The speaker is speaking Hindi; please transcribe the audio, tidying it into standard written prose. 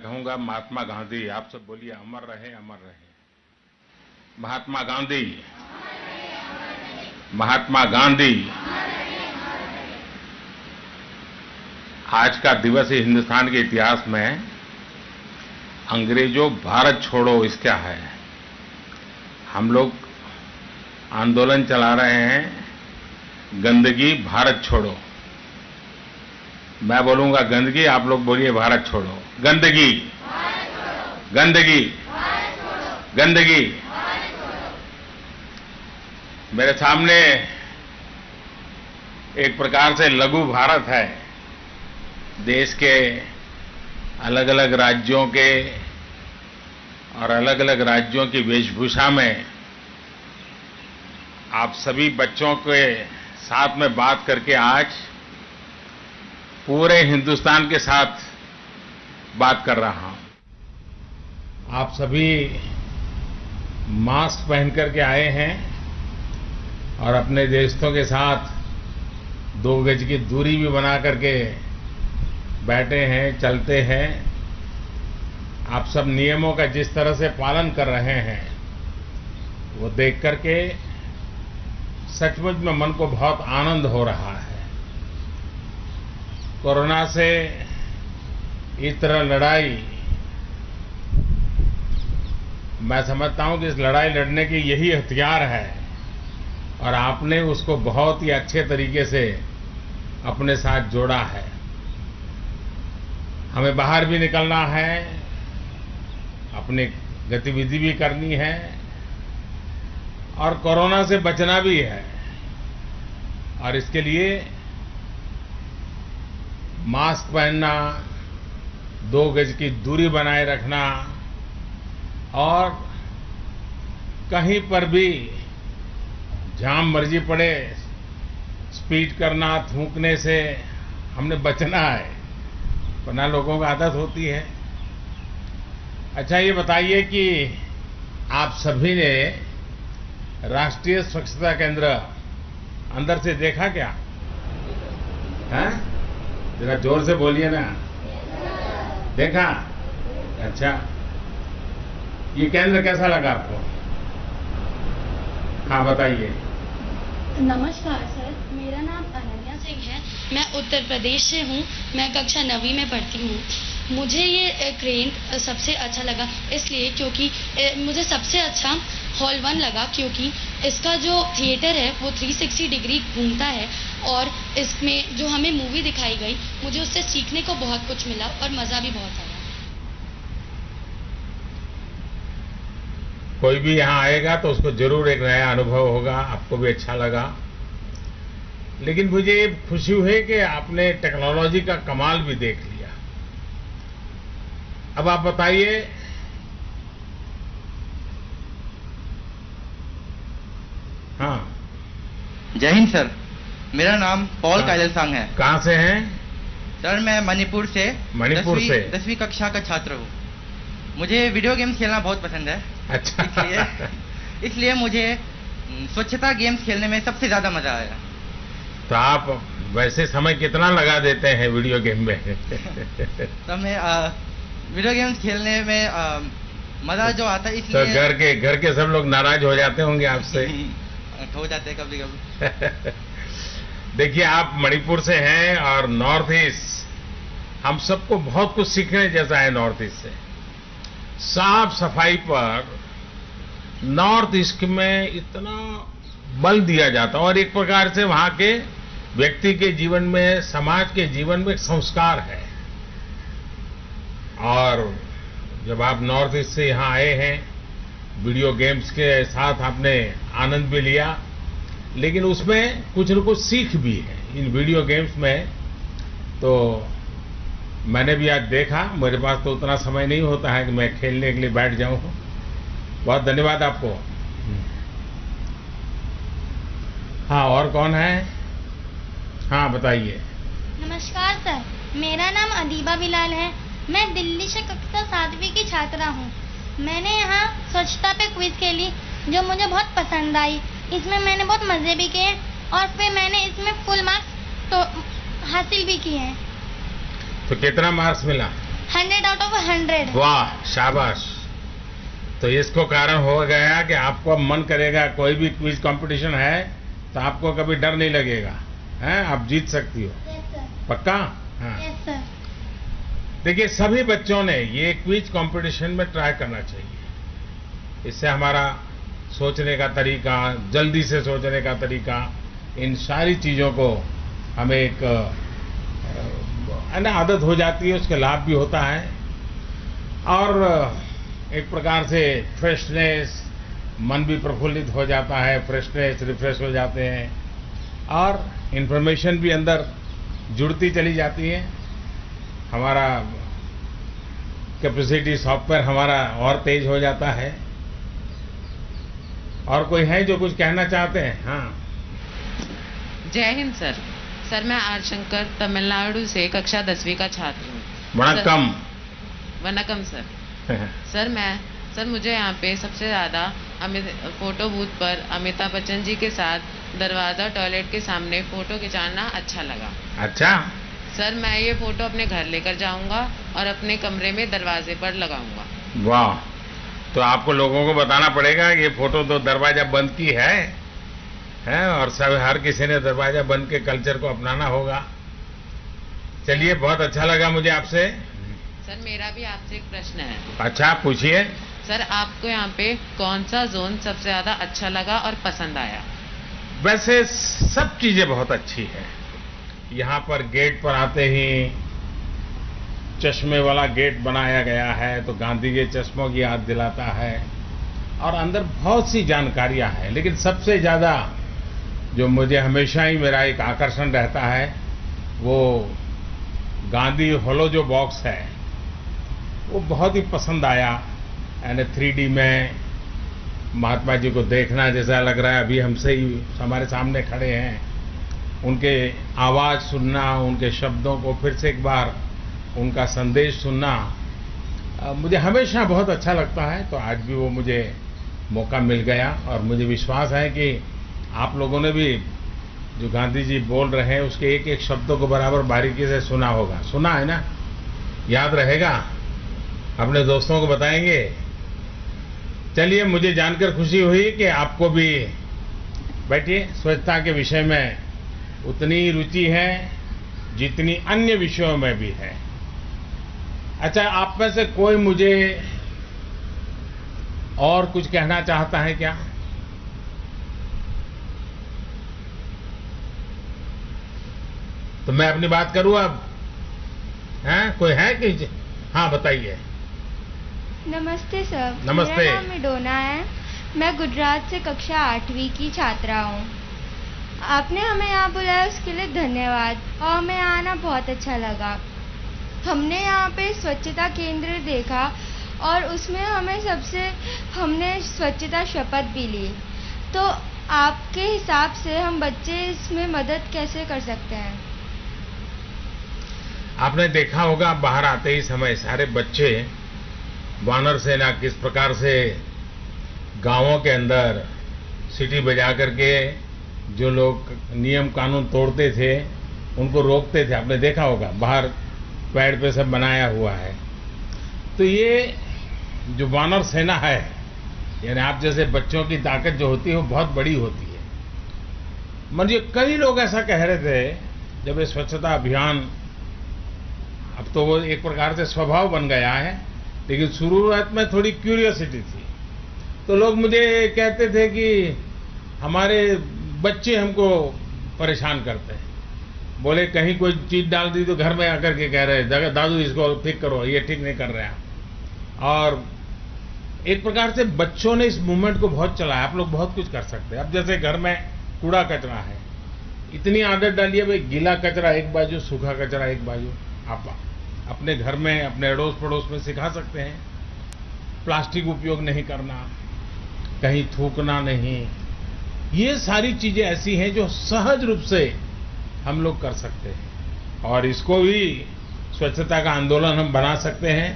कहूंगा महात्मा गांधी। आप सब बोलिए अमर रहे, अमर रहे। महात्मा गांधी, महात्मा गांधी। आज का दिवस हिंदुस्तान के इतिहास में अंग्रेजों भारत छोड़ो इसका है। हम लोग आंदोलन चला रहे हैं, गंदगी भारत छोड़ो। मैं बोलूंगा गंदगी, आप लोग बोलिए भारत छोड़ो। गंदगी, गंदगी, गंदगी। मेरे सामने एक प्रकार से लघु भारत है। देश के अलग अलग राज्यों के और अलग अलग राज्यों की वेशभूषा में आप सभी बच्चों के साथ में बात करके आज पूरे हिंदुस्तान के साथ बात कर रहा हूं। आप सभी मास्क पहन करके आए हैं और अपने दोस्तों के साथ 2 गज की दूरी भी बना करके बैठे हैं, चलते हैं। आप सब नियमों का जिस तरह से पालन कर रहे हैं वो देख करके सचमुच में मन को बहुत आनंद हो रहा है। कोरोना से इस तरह लड़ाई, मैं समझता हूं कि इस लड़ाई लड़ने की यही हथियार है और आपने उसको बहुत ही अच्छे तरीके से अपने साथ जोड़ा है। हमें बाहर भी निकलना है, अपनी गतिविधि भी करनी है और कोरोना से बचना भी है। और इसके लिए मास्क पहनना, 2 गज की दूरी बनाए रखना और कहीं पर भी जहां मर्जी पड़े स्पीड करना, थूकने से हमने बचना है, वरना लोगों को आदत होती है। अच्छा, ये बताइए कि आप सभी ने राष्ट्रीय स्वच्छता केंद्र अंदर से देखा क्या? हैं? जरा जोर से बोलिए ना। देखा? अच्छा, ये केंद्र कैसा लगा आपको? हाँ, बताइए। नमस्कार सर, मेरा नाम अनन्या सिंह है। मैं उत्तर प्रदेश से हूँ। मैं कक्षा 9वीं में पढ़ती हूँ। मुझे ये क्रेन सबसे अच्छा लगा इसलिए क्योंकि मुझे सबसे अच्छा हॉल 1 लगा, क्योंकि इसका जो थिएटर है वो 360 डिग्री घूमता है और इसमें जो हमें मूवी दिखाई गई, मुझे उससे सीखने को बहुत कुछ मिला और मज़ा भी बहुत आया। कोई भी यहाँ आएगा तो उसको जरूर एक नया अनुभव होगा, आपको भी अच्छा लगा। लेकिन मुझे ये खुशी हुई कि आपने टेक्नोलॉजी का कमाल भी देख लिया। अब आप बताइए, हाँ। जय हिंद सर, मेरा नाम पॉल कायलसांग है। कहाँ से हैं? सर मैं मणिपुर से मणिपुर से 10वीं कक्षा का छात्र हूँ। मुझे वीडियो गेम्स खेलना बहुत पसंद है। अच्छा। इसलिए मुझे स्वच्छता गेम्स खेलने में सबसे ज्यादा मजा आया। तो आप वैसे समय कितना लगा देते हैं वीडियो गेम में? तो मैं वीडियो गेम्स खेलने में मजा जो आता है, इसलिए तो घर के सब लोग नाराज हो जाते होंगे आपसे? हो जाते कभी कभी। देखिए, आप मणिपुर से हैं और नॉर्थ ईस्ट, हम सबको बहुत कुछ सीखने जैसा है नॉर्थ ईस्ट से। साफ सफाई पर नॉर्थ ईस्ट में इतना बल दिया जाता और एक प्रकार से वहां के व्यक्ति के जीवन में, समाज के जीवन में एक संस्कार है। और जब आप नॉर्थ ईस्ट से यहां आए हैं, वीडियो गेम्स के साथ आपने आनंद भी लिया, लेकिन उसमें कुछ न कुछ सीख भी है इन वीडियो गेम्स में। तो मैंने भी आज देखा, मेरे पास तो उतना समय नहीं होता है कि मैं खेलने के लिए बैठ जाऊं। बहुत धन्यवाद आपको। हाँ, और कौन है? हाँ, बताइए। नमस्कार सर, मेरा नाम अदीबा बिलाल है। मैं दिल्ली से कक्षा 7वीं की छात्रा हूँ। मैंने यहाँ स्वच्छता पे क्विज खेली जो मुझे बहुत पसंद आई। इसमें मैंने बहुत मज़े भी किए और फिर मैंने इसमें फुल मार्क्स तो हासिल भी किए हैं। तो कितना मार्क्स मिला? 100 out of 100। वाह, शाबाश। तो इसको कारण हो गया कि आपको अब मन करेगा, कोई भी क्विज कंपटीशन है तो आपको कभी डर नहीं लगेगा, हैं? आप जीत सकती हो। Yes sir. पक्का? हाँ। Yes sir. देखिए, सभी बच्चों ने ये क्विज कंपटीशन में ट्राई करना चाहिए। इससे हमारा सोचने का तरीका, जल्दी से सोचने का तरीका, इन सारी चीजों को हमें एक आदत हो जाती है, उसके लाभ भी होता है और एक प्रकार से फ्रेशनेस, मन भी प्रफुल्लित हो जाता है, फ्रेशनेस, रिफ्रेश हो जाते हैं और इंफॉर्मेशन भी अंदर जुड़ती चली जाती है। हमारा कैपेसिटी, सॉफ्टवेयर हमारा और तेज हो जाता है। और कोई है जो कुछ कहना चाहते हैं? हाँ। जय हिंद सर। सर, मैं आर शंकर तमिलनाडु से कक्षा 10वीं का छात्र हूँ। वणक्कम। वनकम सर। सर मुझे यहाँ पे सबसे ज्यादा फोटो बूथ पर अमिताभ बच्चन जी के साथ दरवाजा टॉयलेट के सामने फोटो खिंचाना अच्छा लगा। अच्छा। सर, मैं ये फोटो अपने घर लेकर जाऊंगा और अपने कमरे में दरवाजे पर लगाऊंगा। वाह, तो आपको लोगों को बताना पड़ेगा कि ये फोटो तो दरवाजा बंद की है और सब हर किसी ने दरवाजा बंद के कल्चर को अपनाना होगा। चलिए, बहुत अच्छा लगा मुझे आपसे। सर, मेरा भी आपसे एक प्रश्न है। अच्छा, पूछिए। सर, आपको यहाँ पे कौन सा जोन सबसे ज्यादा अच्छा लगा और पसंद आया? वैसे सब चीजें बहुत अच्छी है। यहाँ पर गेट पर आते ही चश्मे वाला गेट बनाया गया है तो गांधी के चश्मों की याद दिलाता है और अंदर बहुत सी जानकारियां हैं। लेकिन सबसे ज्यादा जो मुझे हमेशा ही मेरा एक आकर्षण रहता है वो गांधी होलो जो बॉक्स है, वो बहुत ही पसंद आया। यानी 3D में महात्मा जी को देखना जैसा लग रहा है अभी हमसे ही हमारे सामने खड़े हैं। उनके आवाज सुनना, उनके शब्दों को फिर से एक बार उनका संदेश सुनना मुझे हमेशा बहुत अच्छा लगता है। तो आज भी वो मुझे मौका मिल गया और मुझे विश्वास है कि आप लोगों ने भी जो गांधी जी बोल रहे हैं उसके एक एक शब्दों को बराबर बारीकी से सुना होगा। सुना है ना? याद रहेगा? अपने दोस्तों को बताएंगे? चलिए, मुझे जानकर खुशी हुई कि आपको भी, बैठिए, स्वच्छता के विषय में उतनी रुचि है जितनी अन्य विषयों में भी है। अच्छा, आप में से कोई मुझे और कुछ कहना चाहता है क्या? तो मैं अपनी बात करूं अब? हैं? कोई है कि? हाँ, बताइए। नमस्ते सर। नमस्ते। मेरा नाम मिडोना है। मैं गुजरात से कक्षा 8वीं की छात्रा हूँ। आपने हमें यहाँ बुलाया उसके लिए धन्यवाद और हमें आना बहुत अच्छा लगा। हमने यहाँ पे स्वच्छता केंद्र देखा और उसमें हमने स्वच्छता शपथ भी ली। तो आपके हिसाब से हम बच्चे इसमें मदद कैसे कर सकते हैं? आपने देखा होगा बाहर आते ही समय सारे बच्चे वानर सेना किस प्रकार से गांवों के अंदर सीटी बजा करके जो लोग नियम कानून तोड़ते थे उनको रोकते थे। आपने देखा होगा बाहर पेड़ पे सब बनाया हुआ है। तो ये जो वानर सेना है, यानी आप जैसे बच्चों की ताकत जो होती है वो बहुत बड़ी होती है। मुझे कई लोग ऐसा कह रहे थे जब ये स्वच्छता अभियान, अब तो वो एक प्रकार से स्वभाव बन गया है, लेकिन शुरुआत में थोड़ी क्यूरियोसिटी थी। तो लोग मुझे कहते थे कि हमारे बच्चे हमको परेशान करते हैं। बोले कहीं कोई चीज डाल दी तो घर में आकर के कह रहे दादू इसको ठीक करो, ये ठीक नहीं कर रहे हैं। और एक प्रकार से बच्चों ने इस मूवमेंट को बहुत चलाया। आप लोग बहुत कुछ कर सकते हैं। अब जैसे घर में कूड़ा कचरा है, इतनी आदत डालिए भाई, गीला कचरा एक बाजू, सूखा कचरा एक बाजू। आप अपने घर में, अपने अड़ोस पड़ोस में सिखा सकते हैं। प्लास्टिक उपयोग नहीं करना, कहीं थूकना नहीं। ये सारी चीजें ऐसी हैं जो सहज रूप से हम लोग कर सकते हैं और इसको भी स्वच्छता का आंदोलन हम बना सकते हैं।